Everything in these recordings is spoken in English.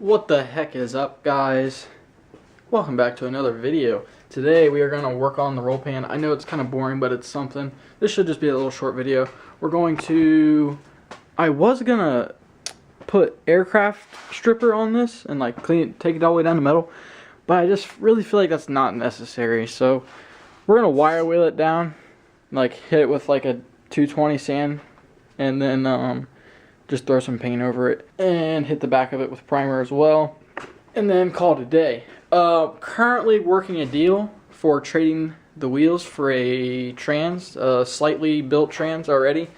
What the heck is up, guys? Welcome back to another video. Today we are going to work on the roll pan. I know it's kind of boring, but it's something. This should just be a little short video. We're going to... I was going to put aircraft stripper on this and like clean it, take it all the way down to metal, but I just really feel like that's not necessary. So we're going to wire wheel it down, like hit it with like a 220 sand, and then just throw some paint over it and hit the back of it with primer as well, and then call it a day. Currently working a deal for trading the wheels for a trans, slightly built trans already,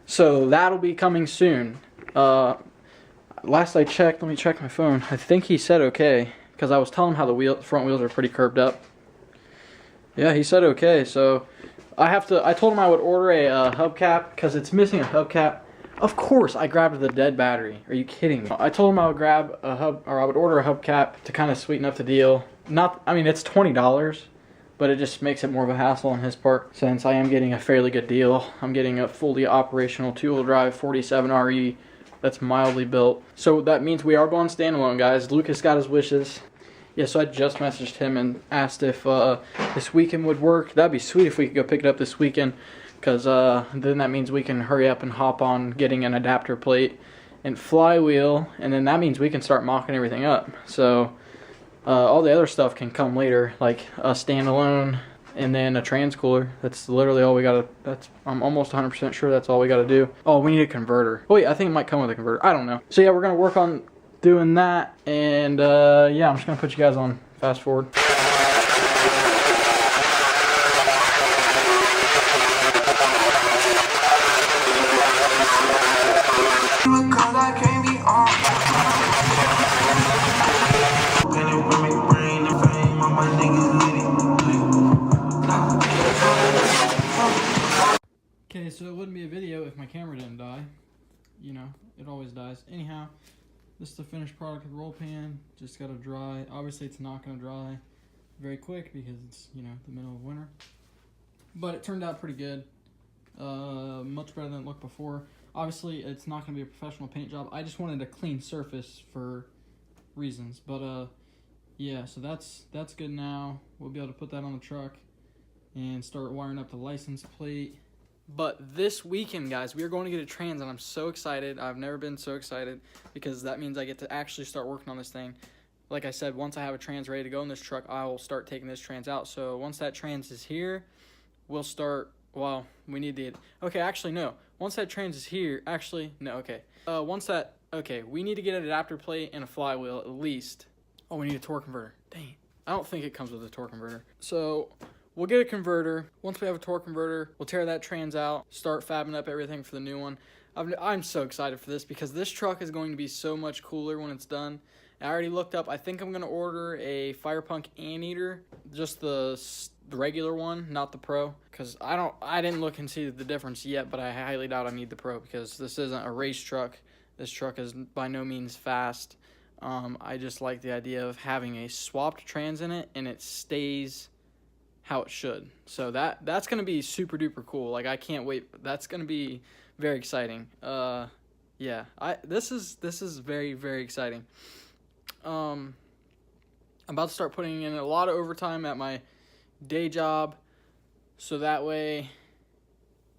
so that'll be coming soon. Last I checked, let me check my phone, I think he said okay, because I was telling him how the front wheels are pretty curved up. Yeah, he said okay, so I told him I would order a hubcap, because it's missing a hubcap. Of course, I grabbed the dead battery. Are you kidding me? I told him I would grab a I would order a hubcap to kind of sweeten up the deal. I mean, it's $20, but it just makes it more of a hassle on his part since I am getting a fairly good deal. I'm getting a fully operational two-wheel drive 47 RE that's mildly built. So that means we are going standalone, guys. Lucas got his wishes. Yeah, so I just messaged him and asked if this weekend would work. That'd be sweet if we could go pick it up this weekend, because then that means we can hurry up and hop on getting an adapter plate and flywheel, and then that means we can start mocking everything up. So all the other stuff can come later, like a standalone and then a trans cooler. That's literally all we gotta, I'm almost 100% sure that's all we gotta do. Oh, we need a converter. Oh wait, I think it might come with a converter. I don't know. So yeah, we're gonna work on doing that, and yeah, I'm just gonna put you guys on fast forward. Okay, so it wouldn't be a video if my camera didn't die. You know, it always dies. Anyhow, this is the finished product of the roll pan. Just gotta dry. Obviously, it's not gonna dry very quick because it's, you know, the middle of winter. But it turned out pretty good. Much better than it looked before. Obviously, it's not gonna be a professional paint job. I just wanted a clean surface for reasons. But yeah, so that's good now. We'll be able to put that on the truck and start wiring up the license plate. But this weekend, guys, we are going to get a trans, and I'm so excited. I've never been so excited because that means I get to actually start working on this thing. Like I said, once I have a trans ready to go in this truck, I will start taking this trans out. So once that trans is here, we'll start, well, we need the, okay, actually, no. Once that trans is here, actually, no, okay. Okay, we need to get an adapter plate and a flywheel at least. Oh, we need a torque converter. Dang, I don't think it comes with a torque converter. So we'll get a converter. Once we have a torque converter, we'll tear that trans out, start fabbing up everything for the new one. I'm so excited for this because this truck is going to be so much cooler when it's done. I already looked up, I think I'm going to order a Firepunk Anteater, just the regular one, not the Pro, because I didn't look and see the difference yet, but I highly doubt I need the Pro because this isn't a race truck. This truck is by no means fast. I just like the idea of having a swapped trans in it and it stays how it should. So that's going to be super duper cool. Like, I can't wait. That's going to be very exciting. Yeah, this is very, very exciting. I'm about to start putting in a lot of overtime at my day job, so that way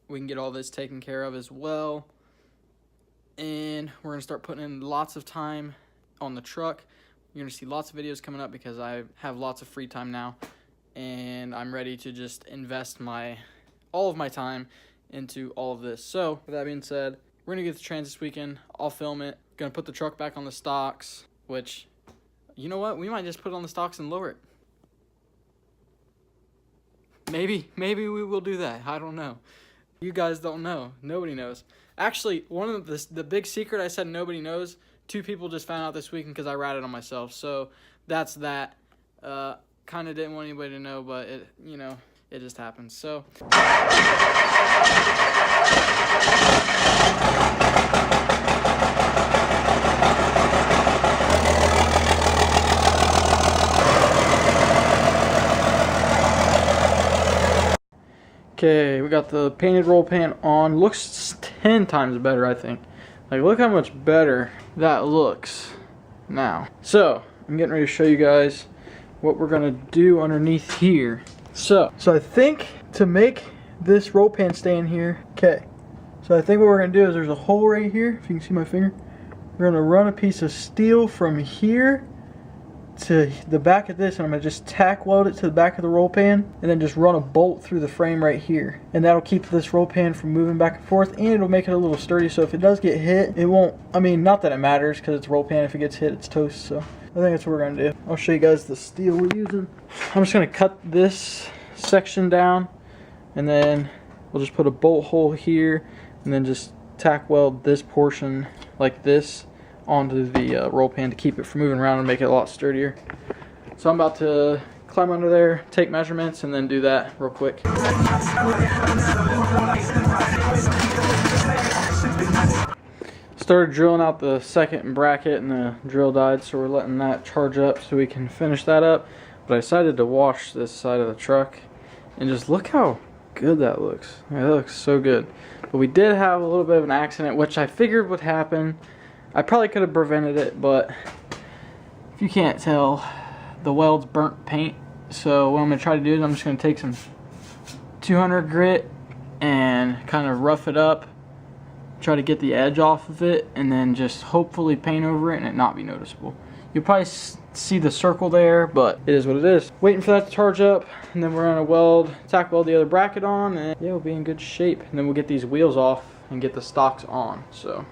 we can get all this taken care of as well. And we're going to start putting in lots of time on the truck. You're going to see lots of videos coming up because I have lots of free time now, and I'm ready to just invest all of my time into all of this. So with that being said, we're going to get the trans this weekend. I'll film it. Going to put the truck back on the stocks, which, you know what? We might just put it on the stocks and lower it. Maybe we will do that. I don't know. You guys don't know. Nobody knows. Actually, one of the big secret I said nobody knows, 2 people just found out this weekend because I ratted on myself. So that's that. Kind of didn't want anybody to know, but it, you know, it just happens. So okay, we got the painted roll pan on. Looks 10 times better, I think. Like, look how much better that looks. now. So I'm getting ready to show you guys what we're gonna do underneath here. So I think to make this roll pan stay in here, okay. So I think what we're gonna do is there's a hole right here, if you can see my finger. We're gonna run a piece of steel from here to the back of this, and I'm gonna just tack weld it to the back of the roll pan, and then just run a bolt through the frame right here, and that'll keep this roll pan from moving back and forth, and it'll make it a little sturdy, so if it does get hit, it won't, I mean, not that it matters because it's roll pan. If it gets hit, it's toast. So I think that's what we're gonna do. I'll show you guys the steel we're using. I'm just gonna cut this section down, and then we'll just put a bolt hole here, and then just tack weld this portion like this onto the roll pan to keep it from moving around and make it a lot sturdier. So I'm about to climb under there, take measurements, and then do that real quick. Started drilling out the second bracket and the drill died, so we're letting that charge up so we can finish that up. But I decided to wash this side of the truck, and just look how good that looks. Yeah, that looks so good. But we did have a little bit of an accident, which I figured would happen. I probably could have prevented it, but if you can't tell, the weld's burnt paint. So what I'm going to try to do is I'm just going to take some 200 grit and kind of rough it up, try to get the edge off of it, and then just hopefully paint over it and it not be noticeable. You'll probably see the circle there, but it is what it is. Waiting for that to charge up, and then we're going to tack weld the other bracket on, and yeah, we'll be in good shape. And then we'll get these wheels off and get the stocks on. So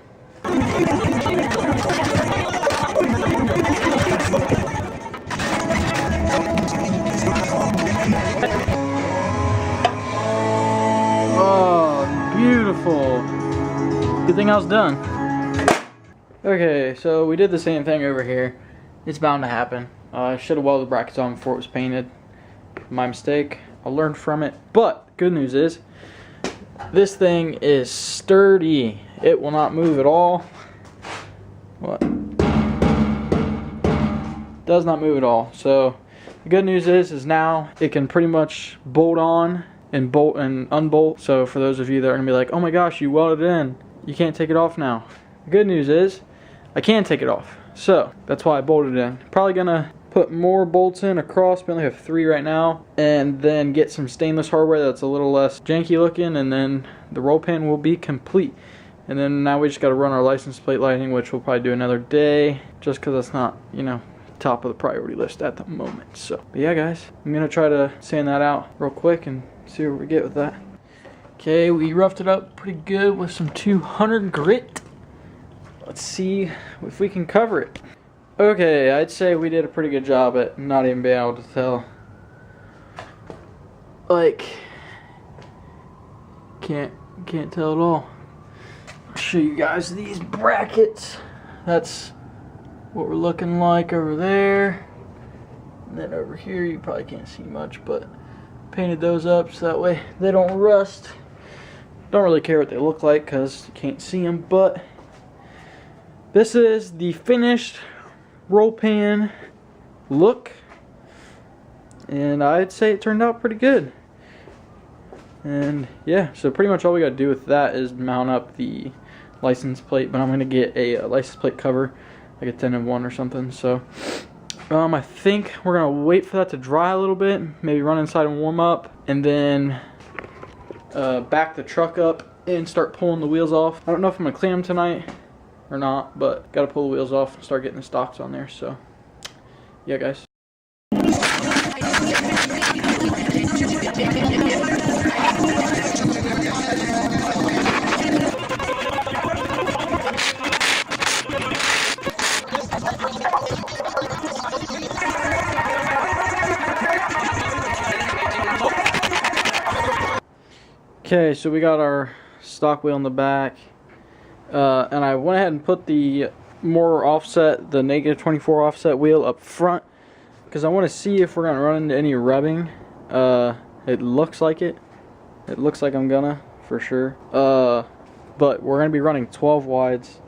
oh, beautiful. Good thing I was done. Okay, so we did the same thing over here. It's bound to happen. I should have welded the brackets on before it was painted. My mistake. I learned from it. But good news is this thing is sturdy. It will not move at all. What? Does not move at all. So the good news is now it can pretty much bolt on and bolt and unbolt. So for those of you that are gonna be like, oh my gosh, you welded it in, you can't take it off now. The good news is I can take it off. So that's why I bolted it in. Probably gonna put more bolts in across. We only have 3 right now, and then get some stainless hardware that's a little less janky looking, and then the roll pan will be complete. And then now we just got to run our license plate lighting, which we'll probably do another day, just because that's not, you know, top of the priority list at the moment. So but yeah guys, I'm gonna try to sand that out real quick and see where we get with that. Okay, we roughed it up pretty good with some 200 grit. Let's see if we can cover it. Okay, I'd say we did a pretty good job at not even being able to tell. Like, can't tell at all. I'll show you guys these brackets. That's what we're looking like over there. And then over here you probably can't see much, but painted those up so that way they don't rust. Don't really care what they look like because you can't see them, but this is the finished roll pan look, and I'd say it turned out pretty good. And yeah, so pretty much all we got to do with that is mount up the license plate, but I'm going to get a license plate cover, like a 10-in-1 or something. So I think we're going to wait for that to dry a little bit, maybe run inside and warm up, and then back the truck up and start pulling the wheels off. I don't know if I'm going to clean them tonight or not, but gotta pull the wheels off and start getting the stocks on there. So yeah guys. Okay, so we got our stock wheel in the back. And I went ahead and put the more offset, the -24 offset wheel up front, because I want to see if we're going to run into any rubbing. It looks like it. It looks like I'm gonna, for sure. But we're going to be running 12 wides.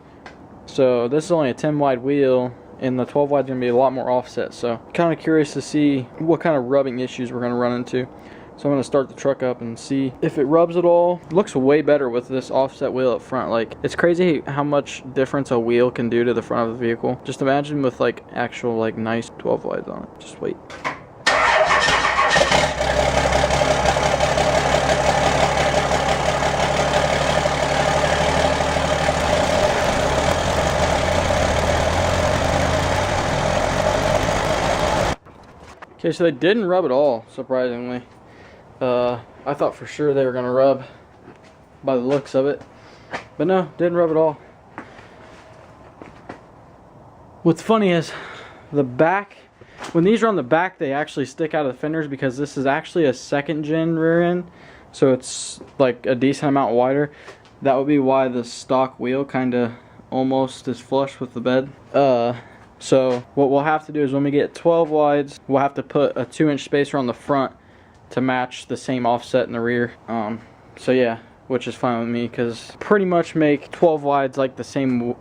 So this is only a 10 wide wheel, and the 12 wide is going to be a lot more offset. So kind of curious to see what kind of rubbing issues we're going to run into. So I'm gonna start the truck up and see if it rubs at all. It looks way better with this offset wheel up front. Like, it's crazy how much difference a wheel can do to the front of the vehicle. Just imagine with like actual like nice 12 wides on it. Just wait. Okay, so they didn't rub at all, surprisingly. I thought for sure they were gonna rub by the looks of it, but no, didn't rub at all. What's funny is the back, when these are on the back, they actually stick out of the fenders because this is actually a 2nd gen rear end, so it's like a decent amount wider. That would be why the stock wheel kind of almost is flush with the bed. So what we'll have to do is when we get 12 wides, we'll have to put a 2-inch spacer on the front to match the same offset in the rear. So yeah, which is fine with me because pretty much make 12 wides like the same,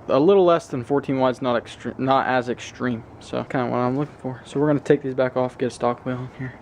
a little less than 14 wides, not as extreme. So kind of what I'm looking for. So we're gonna take these back off, get a stock wheel in here.